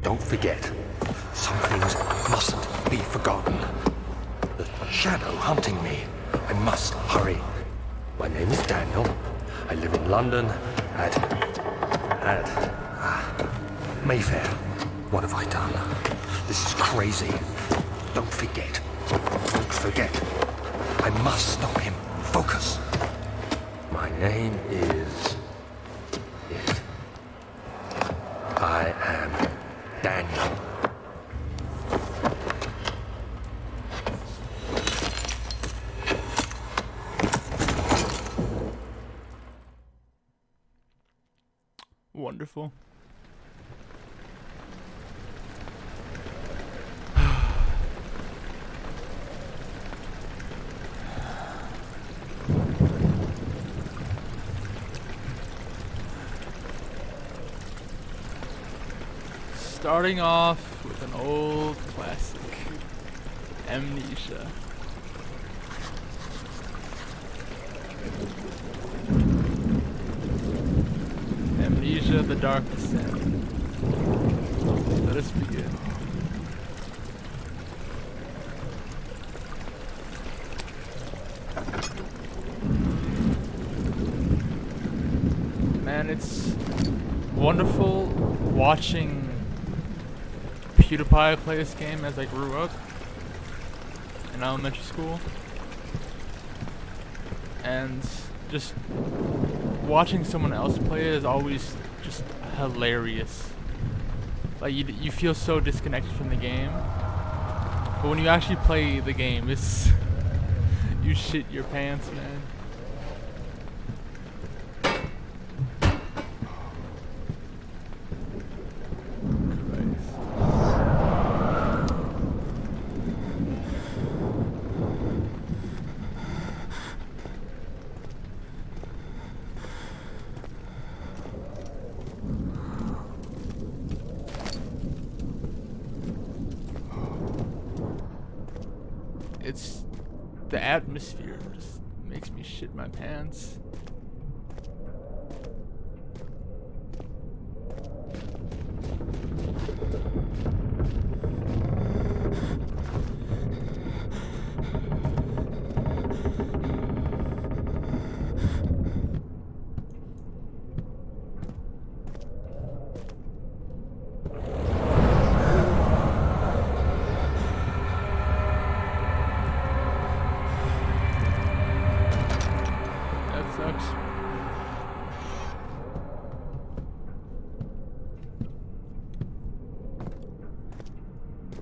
Don't forget. Some things mustn't be forgotten. The shadow hunting me. I must hurry. My name is Daniel. I live in London at Mayfair. What have I done? This is crazy. Don't forget. Don't forget. I must stop him. Focus. My name is... I am Daniel. Wonderful. Starting off with an old classic, Amnesia. Amnesia, the Dark Descent. Let us begin. Man, it's wonderful watching PewDiePie play this game as I grew up in elementary school, and just watching someone else play it is always just hilarious. Like you feel so disconnected from the game, but when you actually play the game, it's you shit your pants, man. It's the atmosphere just makes me shit my pants.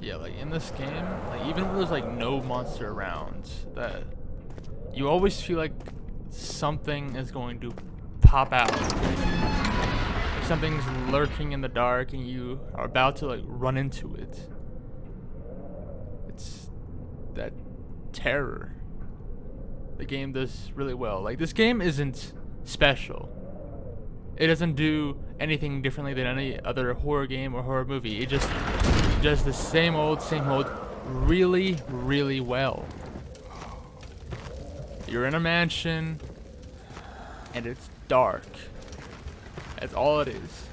Yeah, like in this game, like even when there's like no monster around, that you always feel like something is going to pop out. Like something's lurking in the dark and you are about to like run into it. It's that terror the game does really well. Like this game isn't special. It doesn't do anything differently than any other horror game or horror movie. It just does the same old really, really well. You're in a mansion and it's dark. That's all it is.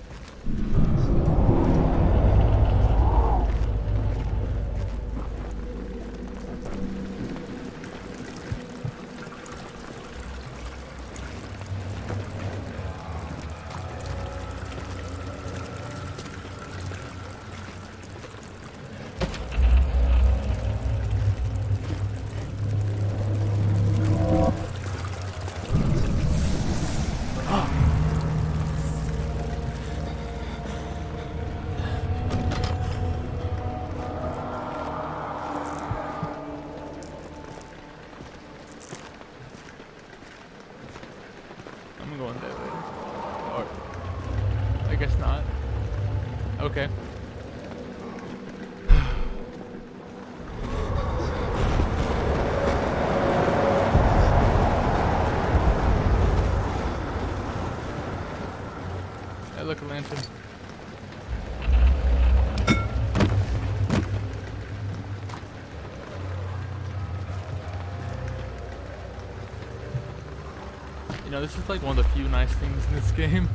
I'm going that way. Or I guess not. Okay. Hey, look, a lantern. You know, this is like one of the few nice things in this game.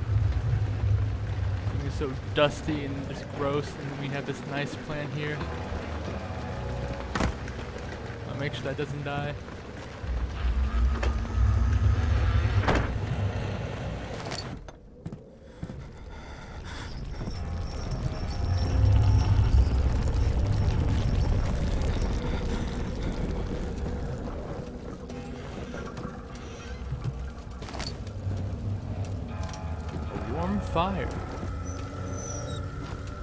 Things so dusty and just gross, and then we have this nice plant here. I'll make sure that doesn't die. Warm fire.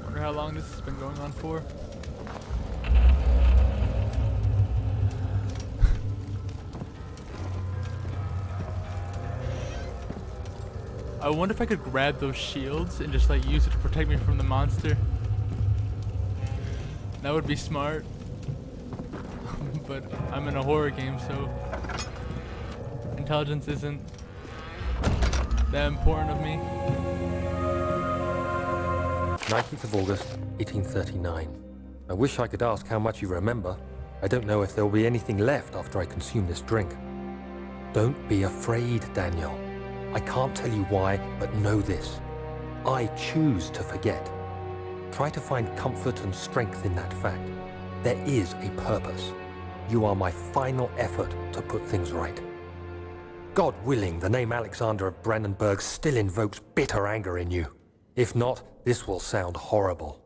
Wonder how long this has been going on for. I wonder if I could grab those shields and just like use it to protect me from the monster. That would be smart. But I'm in a horror game, so intelligence isn't that important of me. 19th of August, 1839. I wish I could ask how much you remember. I don't know if there will be anything left after I consume this drink. Don't be afraid, Daniel. I can't tell you why, but know this. I choose to forget. Try to find comfort and strength in that fact. There is a purpose. You are my final effort to put things right. God willing, the name Alexander of Brandenburg still invokes bitter anger in you. If not, this will sound horrible.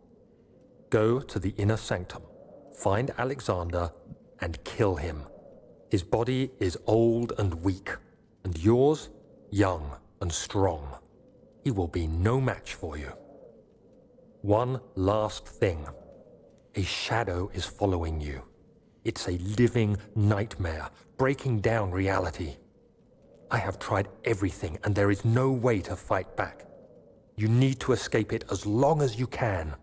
Go to the inner sanctum, find Alexander, and kill him. His body is old and weak, and yours, young and strong. He will be no match for you. One last thing. A shadow is following you. It's a living nightmare, breaking down reality. I have tried everything, and there is no way to fight back. You need to escape it as long as you can.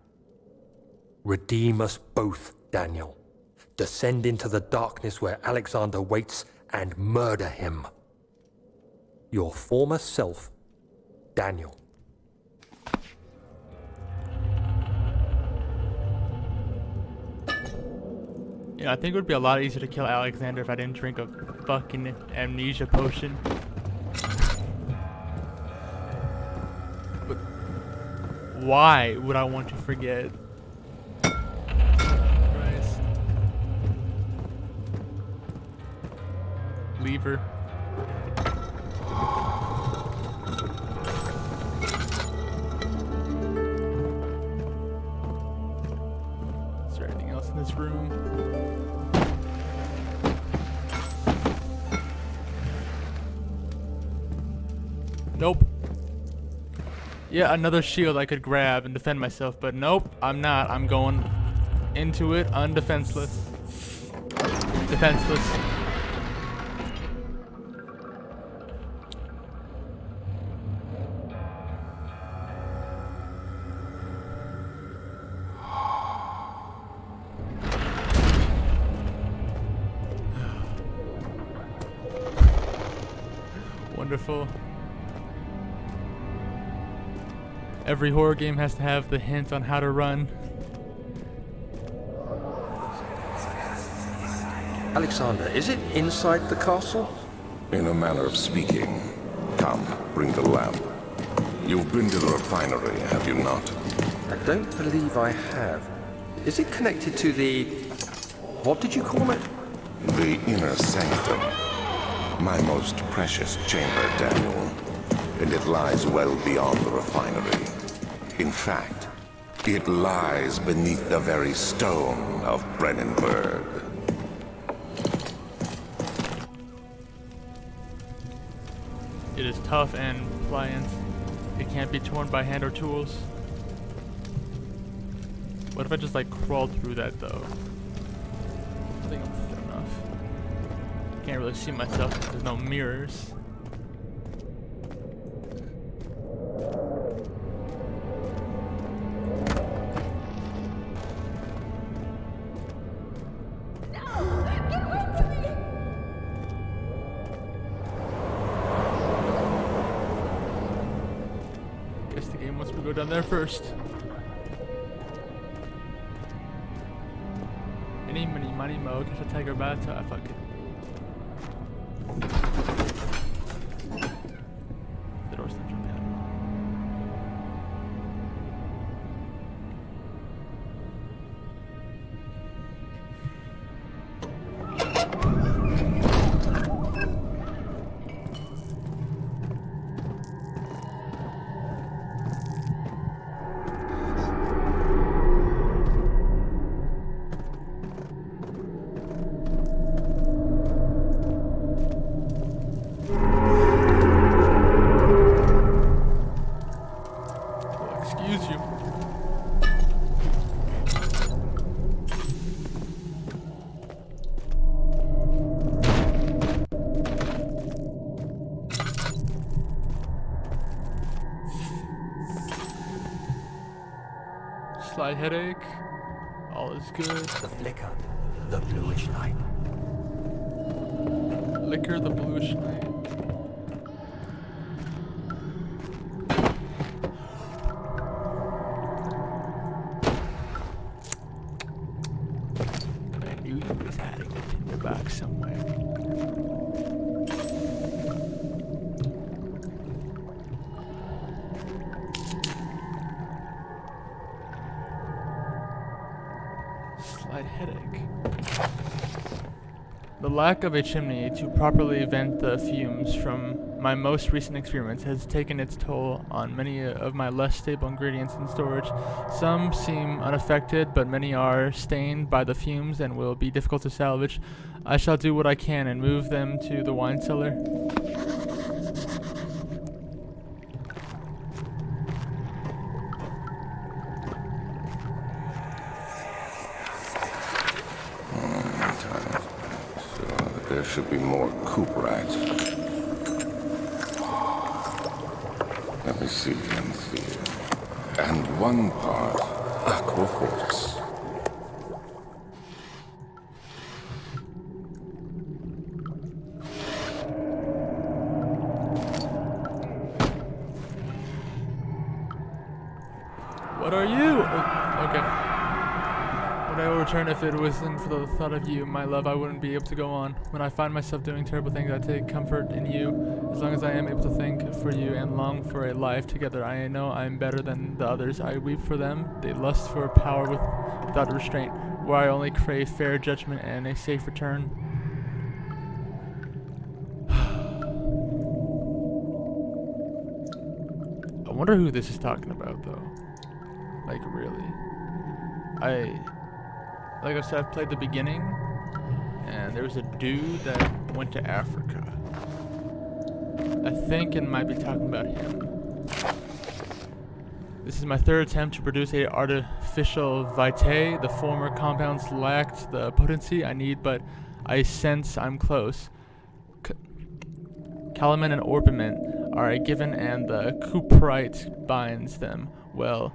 Redeem us both, Daniel. Descend into the darkness where Alexander waits and murder him. Your former self, Daniel. Yeah, I think it would be a lot easier to kill Alexander if I didn't drink a fucking amnesia potion. But why would I want to forget? Christ. Lever. Is there anything else in this room? Nope. Yeah, another shield I could grab and defend myself, but nope, I'm not. I'm going into it undefenseless. Defenseless. Wonderful. Every horror game has to have the hint on how to run. Alexander, is it inside the castle? In a manner of speaking. Come, bring the lamp. You've been to the refinery, have you not? I don't believe I have. Is it connected to the... what did you call it? The inner sanctum. My most precious chamber, Daniel. And it lies well beyond the refinery. In fact, it lies beneath the very stone of Brandenburg. It is tough and pliant. It can't be torn by hand or tools. What if I just like crawled through that though? I think I'm fit enough. Can't really see myself because there's no mirrors. Guess the game wants me to go down there first. Any mini money mo, catch a tiger bata, fuck it. The door's not jumping out. Excuse you. Slight headache. All is good. The flicker, the bluish light. Liquor the bluish light. I knew you was hiding it in your box somewhere. Slight headache. The lack of a chimney to properly vent the fumes from my most recent experiments has taken its toll on many of my less stable ingredients in storage. Some seem unaffected, but many are stained by the fumes and will be difficult to salvage. I shall do what I can and move them to the wine cellar. There should be more cooperites. Let me see. And one part aquafortis. What are you? Okay. Would I will return if it wasn't for the thought of you, my love? I wouldn't be able to go on. When I find myself doing terrible things, I take comfort in you. As long as I am able to think for you and long for a life together, I know I am better than the others. I weep for them. They lust for power without restraint, where I only crave fair judgment and a safe return. I wonder who this is talking about, though. Like, really. Like I said, I've played the beginning, and there was a dude that went to Africa. I think it might be talking about him. This is my third attempt to produce a artificial vitae. The former compounds lacked the potency I need, but I sense I'm close. Calamine and orpiment are a given, and the cuprite binds them well.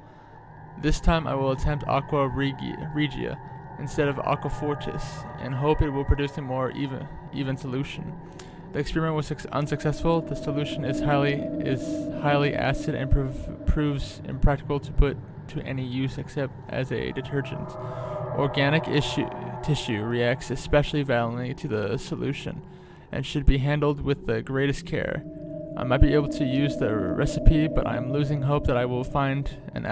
This time I will attempt aqua regia instead of aquafortis, and hope it will produce a more even solution. The experiment was unsuccessful. The solution is highly acid and proves impractical to put to any use except as a detergent. Organic tissue reacts especially violently to the solution, and should be handled with the greatest care. I might be able to use the recipe, but I am losing hope that I will find an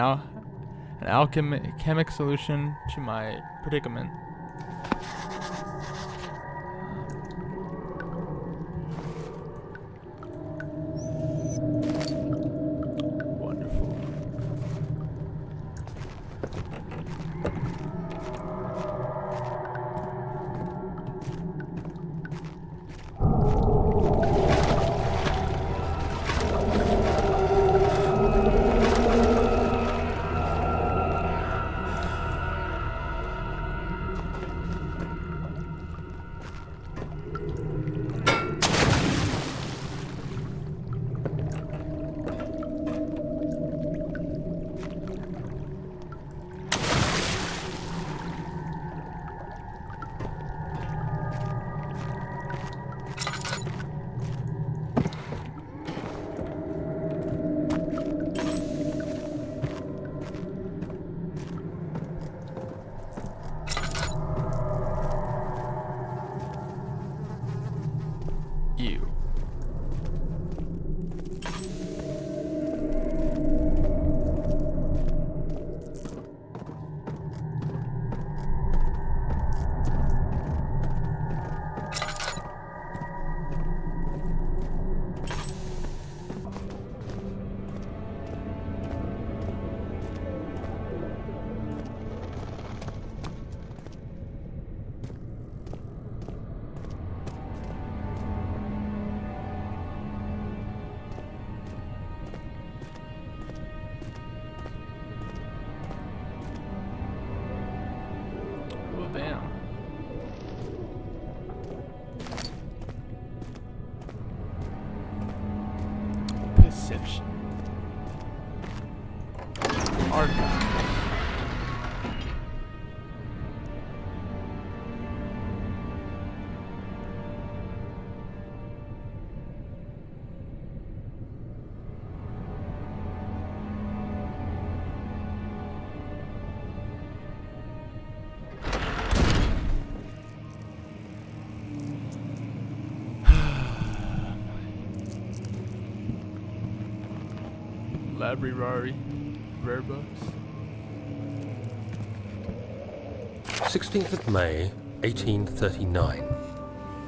alchemic solution to my predicament. Wonderful. Archive. Library, rare books. 16th of May, 1839.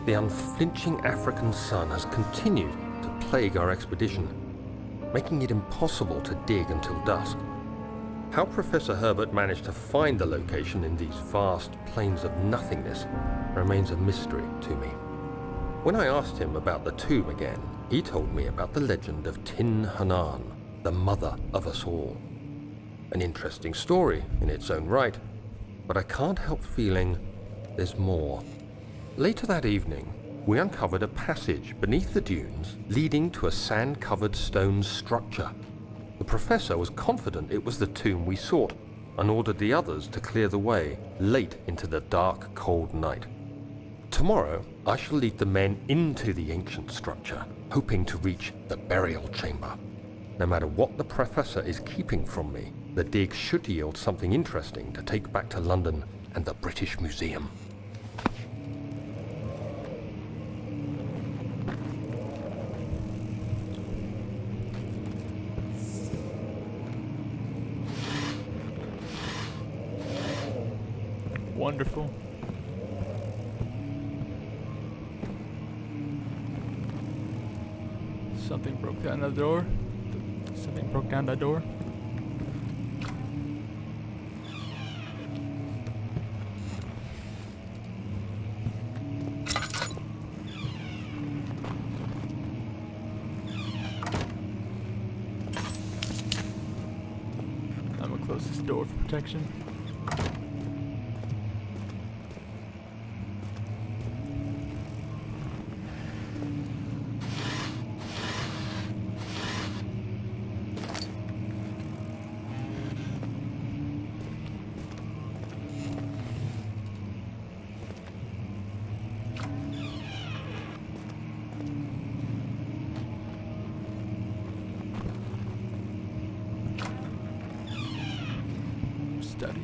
The unflinching African sun has continued to plague our expedition, making it impossible to dig until dusk. How Professor Herbert managed to find the location in these vast plains of nothingness remains a mystery to me. When I asked him about the tomb again, he told me about the legend of Tin Hanan, the mother of us all. An interesting story in its own right, but I can't help feeling there's more. Later that evening, we uncovered a passage beneath the dunes leading to a sand-covered stone structure. The professor was confident it was the tomb we sought and ordered the others to clear the way late into the dark, cold night. Tomorrow, I shall lead the men into the ancient structure, hoping to reach the burial chamber. No matter what the professor is keeping from me, the dig should yield something interesting to take back to London and the British Museum. Wonderful. Something broke down the door. Something broke down the door. I'm gonna close this door for protection. Study.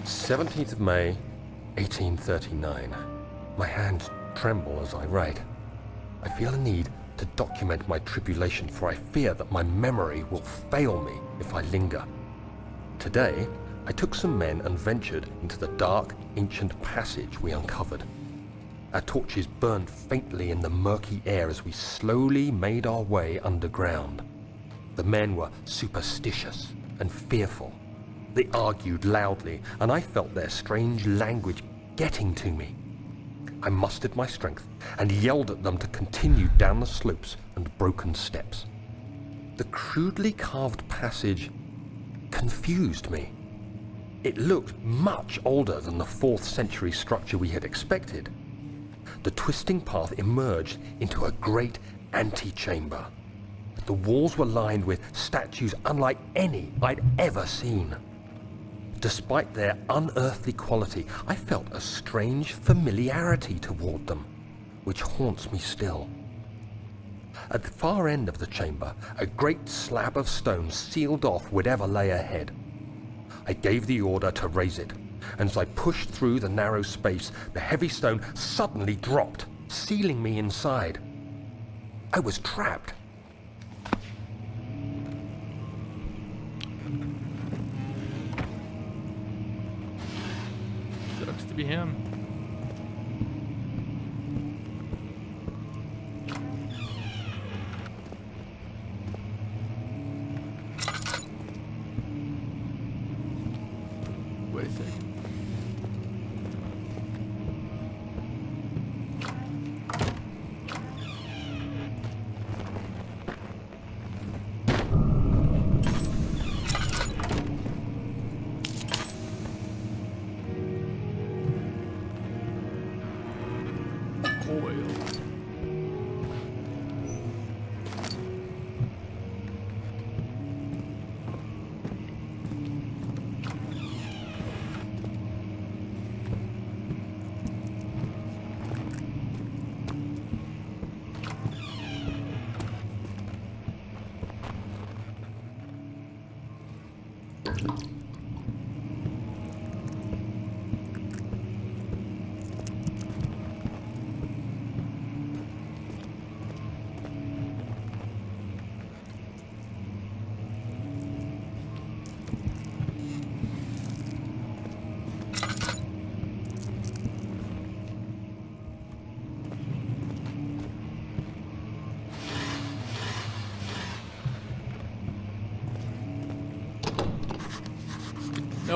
"17th of May, 1839. My hands tremble as I write. I feel a need to document my tribulation, for I fear that my memory will fail me if I linger. Today, I took some men and ventured into the dark, ancient passage we uncovered. Our torches burned faintly in the murky air as we slowly made our way underground. The men were superstitious and fearful. They argued loudly, and I felt their strange language getting to me. I mustered my strength and yelled at them to continue down the slopes and broken steps. The crudely carved passage confused me. It looked much older than the 4th century structure we had expected. The twisting path emerged into a great antechamber. The walls were lined with statues unlike any I'd ever seen. Despite their unearthly quality, I felt a strange familiarity toward them, which haunts me still. At the far end of the chamber, a great slab of stone sealed off whatever lay ahead. I gave the order to raise it, and as I pushed through the narrow space, the heavy stone suddenly dropped, sealing me inside. I was trapped. Sucks to be him. Wait a second.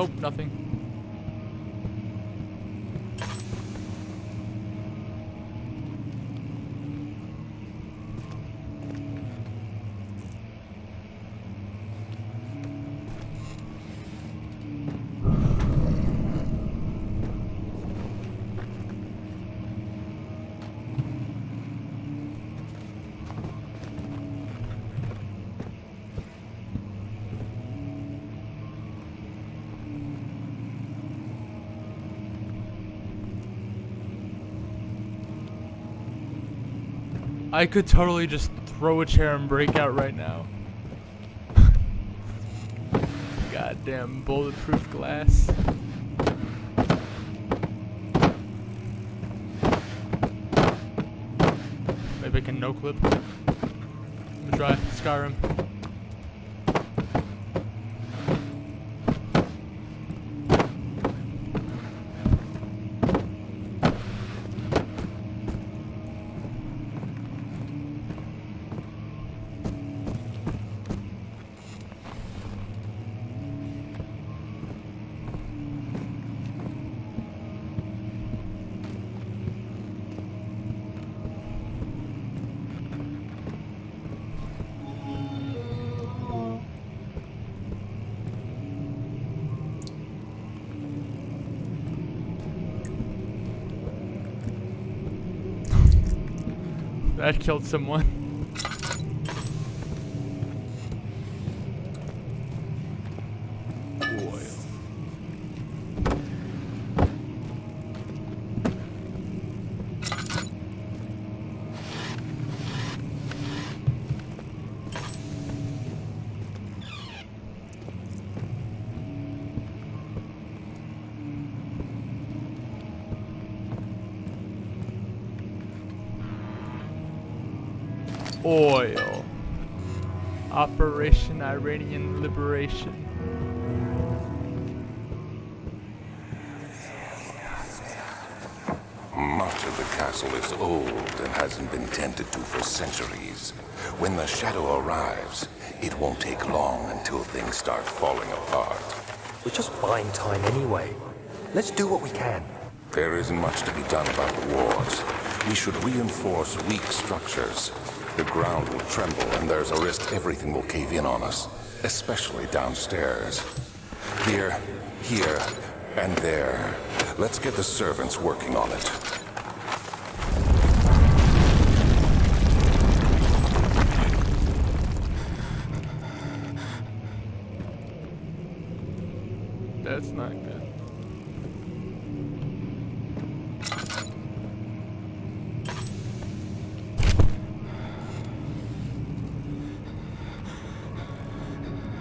Nope, nothing. I could totally just throw a chair and break out right now. Goddamn bulletproof glass. Maybe I can no clip. Let me try Skyrim. That killed someone. Oil. Operation Iranian Liberation. Much of the castle is old and hasn't been tended to for centuries. When the shadow arrives, it won't take long until things start falling apart. We're just buying time anyway. Let's do what we can. There isn't much to be done about the wards. We should reinforce weak structures. The ground will tremble, and there's a risk everything will cave in on us, especially downstairs. Here, and there. Let's get the servants working on it. That's not good.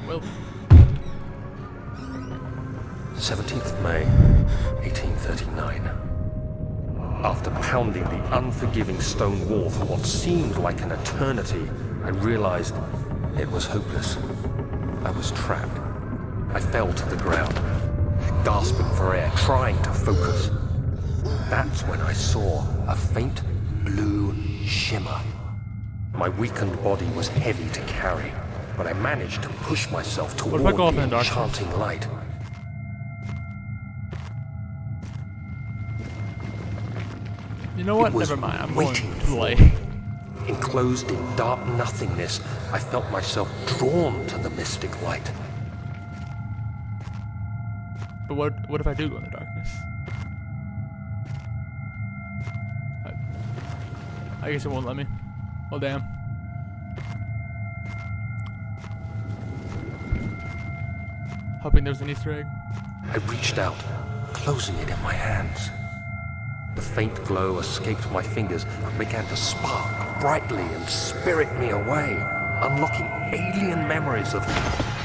Well, 17th May, 1839. After pounding the unforgiving stone wall for what seemed like an eternity, I realized it was hopeless. I was trapped. I fell to the ground, gasping for air, trying to focus. That's when I saw a faint blue shimmer. My weakened body was heavy to carry, but I managed to push myself toward if I go off the in the dark? enchanting light. you know what? It was Never mind. I'm going waiting to for lay. me. Enclosed in dark nothingness, I felt myself drawn to the mystic light. But what if I do go in the darkness? I guess it won't let me. Oh damn. Hoping there's an Easter egg. I reached out, closing it in my hands. The faint glow escaped my fingers and began to spark brightly and spirit me away, unlocking alien memories of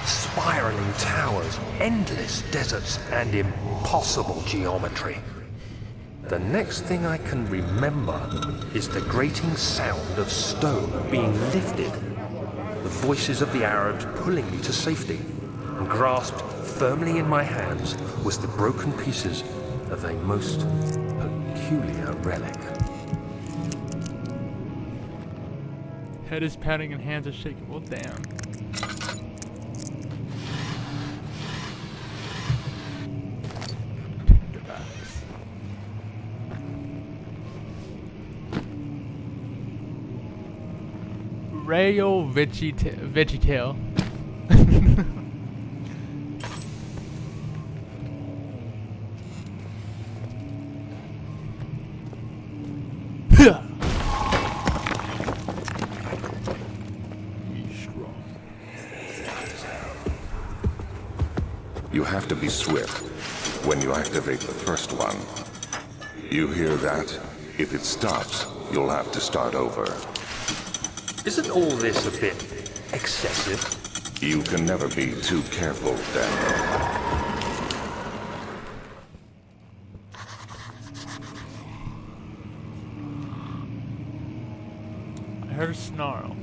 spiraling towers, endless deserts, and impossible geometry. The next thing I can remember is the grating sound of stone being lifted, the voices of the Arabs pulling me to safety, and grasped firmly in my hands was the broken pieces of a most peculiar relic. Head is pounding and hands are shaking. Well, damn. Rayo Vegetail. You have to be swift when you activate the first one. You hear that? If it stops, you'll have to start over. Isn't all this a bit excessive? You can never be too careful, Daniel. I heard a snarl.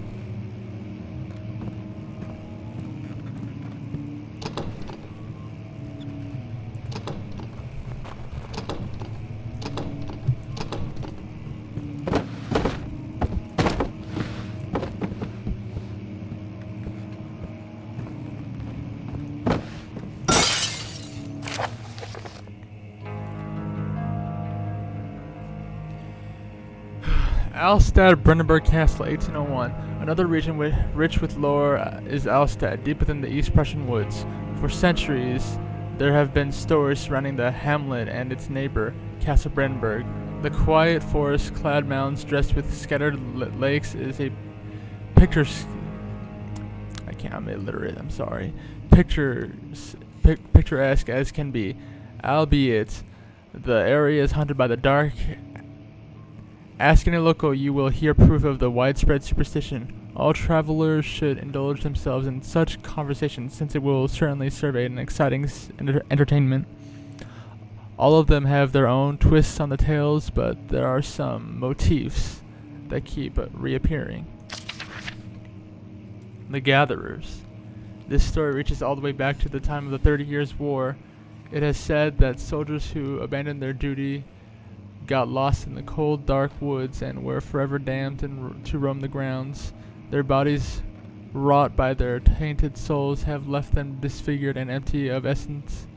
Alstad, Brandenburg Castle, 1801. Another region rich with lore is Alstad, deep within the East Prussian woods. For centuries, there have been stories surrounding the hamlet and its neighbor, Castle Brandenburg. The quiet forest-clad mountains dressed with scattered lakes is a picturesque. I'm illiterate. I'm sorry. Picturesque as can be, albeit the area is haunted by the dark. Ask any local, you will hear proof of the widespread superstition. All travelers should indulge themselves in such conversations, since it will certainly serve an exciting entertainment. All of them have their own twists on the tales, but there are some motifs that keep reappearing. The Gatherers. This story reaches all the way back to the time of the 30 Years' War. It has said that soldiers who abandoned their duty got lost in the cold, dark woods and were forever damned to roam the grounds. Their bodies, wrought by their tainted souls, have left them disfigured and empty of essence.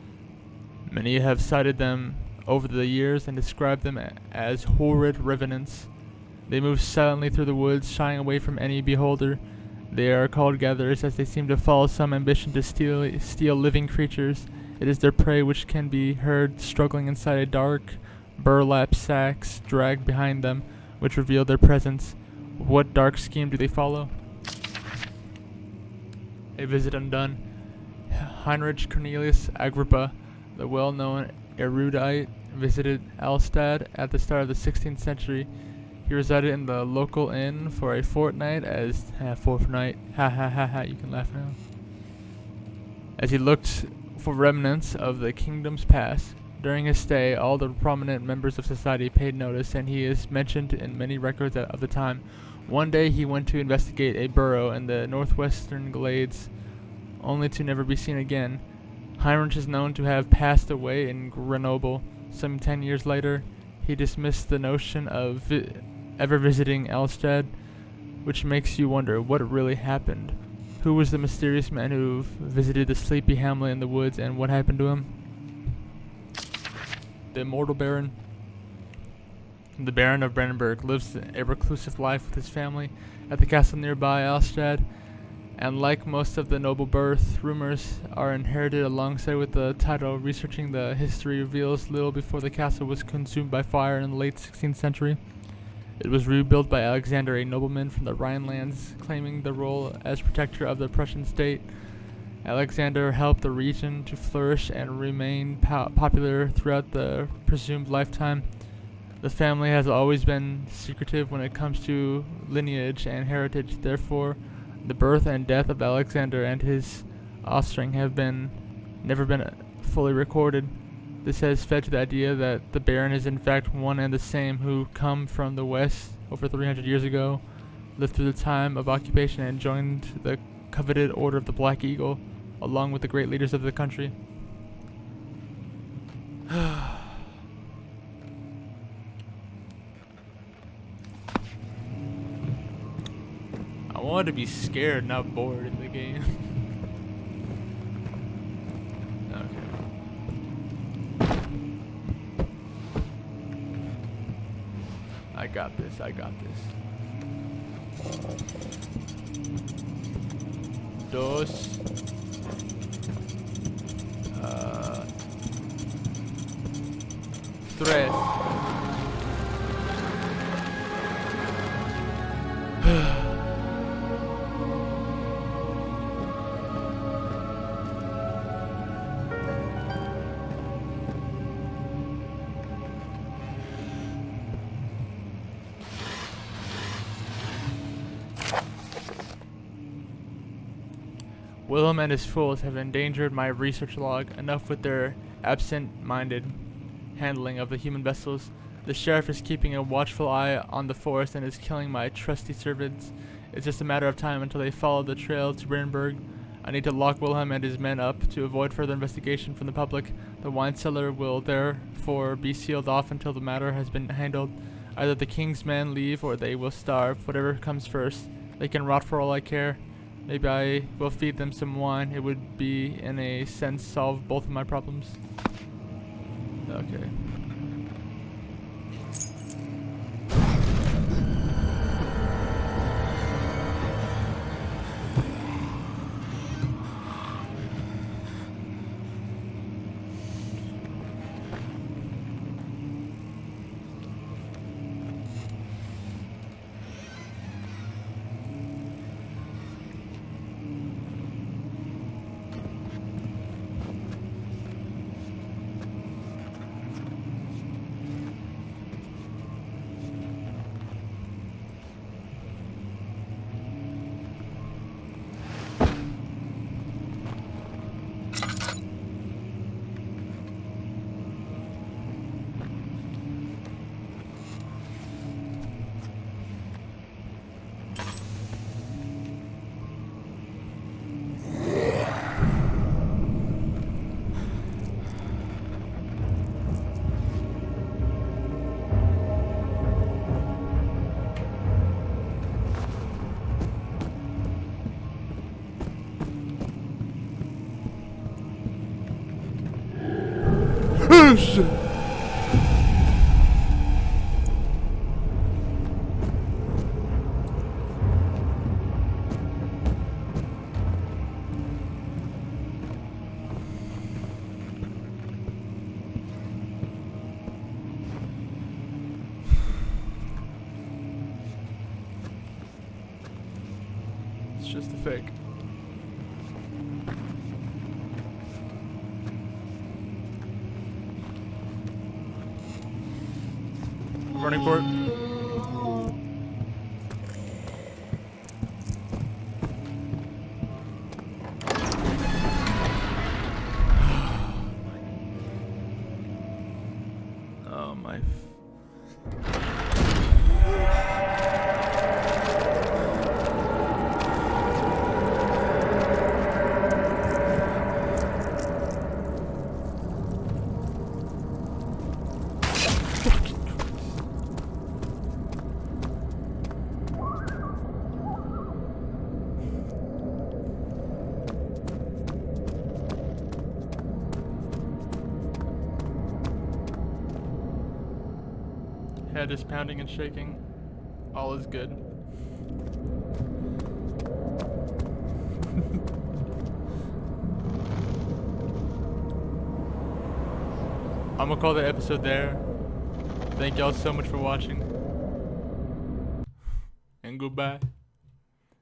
Many have cited them over the years and described them as horrid revenants. They move silently through the woods, shying away from any beholder. They are called gatherers as they seem to follow some ambition to steal living creatures. It is their prey which can be heard struggling inside a dark burlap sacks dragged behind them, which reveal their presence. What dark scheme do they follow? A visit undone. Heinrich Cornelius Agrippa, the well-known erudite, visited Alstad at the start of the 16th century. He resided in the local inn for a fortnight you can laugh now. As he looked for remnants of the kingdom's past. During his stay, all the prominent members of society paid notice, and he is mentioned in many records of the time. One day he went to investigate a burrow in the northwestern glades, only to never be seen again. Heinrich is known to have passed away in Grenoble. Some 10 years later, he dismissed the notion of ever visiting Alstad, which makes you wonder what really happened. Who was the mysterious man who visited the sleepy hamlet in the woods, and what happened to him? The immortal Baron. The Baron of Brandenburg lives a reclusive life with his family at the castle nearby Alstad, and like most of the noble birth, rumors are inherited alongside with the title. Researching the history reveals little before the castle was consumed by fire in the late 16th century. It was rebuilt by Alexander, a nobleman from the Rhinelands, claiming the role as protector of the Prussian state. Alexander helped the region to flourish and remain popular throughout the presumed lifetime. The family has always been secretive when it comes to lineage and heritage. Therefore, the birth and death of Alexander and his offspring have never been fully recorded. This has fed to the idea that the Baron is in fact one and the same, who come from the west over 300 years ago, lived through the time of occupation, and joined the coveted Order of the Black Eagle, along with the great leaders of the country. I wanted to be scared, not bored in the game. Okay. I got this. Dos. Tres. Willem and his fools have endangered my research log. Enough with their absent-minded handling of the human vessels. The sheriff is keeping a watchful eye on the forest and is killing my trusty servants. It's just a matter of time until they follow the trail to Brennenburg. I need to lock Wilhelm and his men up to avoid further investigation from the public. The wine cellar will therefore be sealed off until the matter has been handled. Either the king's men leave or they will starve. Whatever comes first. They can rot for all I care. Maybe I will feed them some wine. It would be, in a sense, solve both of my problems. Okay. It's just a fake. Running for it. Oh my. Head is pounding and shaking. All is good. I'm gonna call the episode there. Thank y'all so much for watching. And goodbye.